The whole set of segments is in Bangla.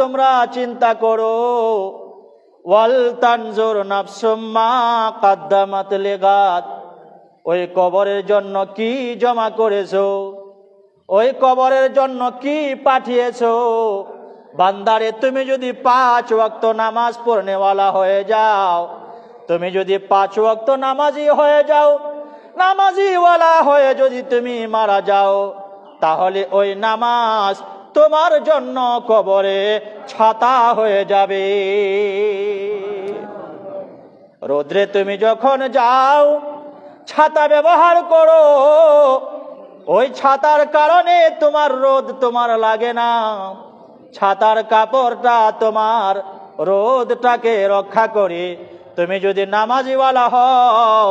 তোমরা চিন্তা করো, ওয়াল তানজুর নাফসুম মা কাদ্দামাত লিগাদ, ওই কবরের জন্য কি জমা করেছো, ওই কবরের জন্য কি পাঠিয়েছো। বান্দারে, তুমি যদি 5 ওয়াক্ত নামাজ পড়নেওয়ালা হয়ে যাও, তুমি যদি 5 ওয়াক্ত নামাজি হয়ে যাও, নামাজিওয়ালা হয়ে যদি তুমি মারা যাও, তাহলে ওই নামাজ তোমার জন্য কবরে ছাতা হয়ে যাবে। রোদ্রে তুমি যখন যাও, ছাতা ব্যবহার করো, ওই ছাতার কারণে তোমার রোদ তোমার লাগে না। ছাতার কাপড়টা তোমার রোদটাকে রক্ষা করে। তুমি যদি নামাজিওয়ালা হও,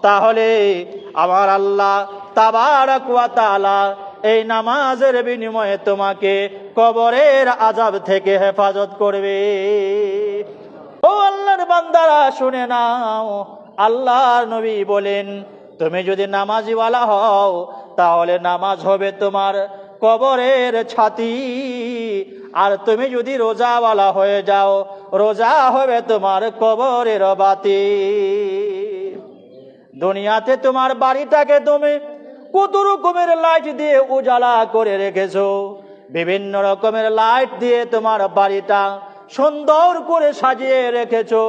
তাহলে আমার আল্লাহ তাবারক ওয়া তাআলা এই নামাজের বিনিময়ে তোমাকে কবরের আযাব থেকে হেফাজত করবে। ও আল্লাহর বান্দারা, শুনে নাও, আল্লাহর নবী বলেন, তুমি যদি নামাজিওয়ালা হও, তাহলে নামাজ হবে তোমার কবরের ছাতি। আর তুমি যদি রোজাওয়ালা হয়ে যাও, রোজা হবে তোমার কবরের বাতি। দুনিয়াতে তোমার বাড়িটাকে তুমি কত রকমের লাইট দিয়ে উজালা করে রেখেছো, বিভিন্ন রকমের লাইট দিয়ে তোমার বাড়িটা সুন্দর করে সাজিয়ে রেখেছো।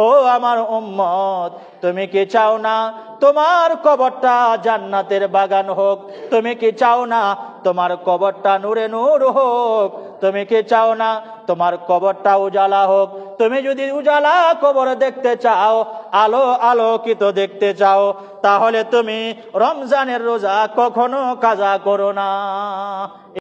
ও আমার উম্মত, তুমি কি চাও না তোমার কবরটা জান্নাতের বাগান হোক? তুমি কি চাও না তোমার কবরটা নূরে নূর হোক? তুমি কি চাও না তোমার কবরটা উজালা হোক? তুমি যদি উজালা কবর দেখতে চাও, আলো আলোকিত দেখতে চাও, তাহলে তুমি রমজানের রোজা কখনো কাজা করো না।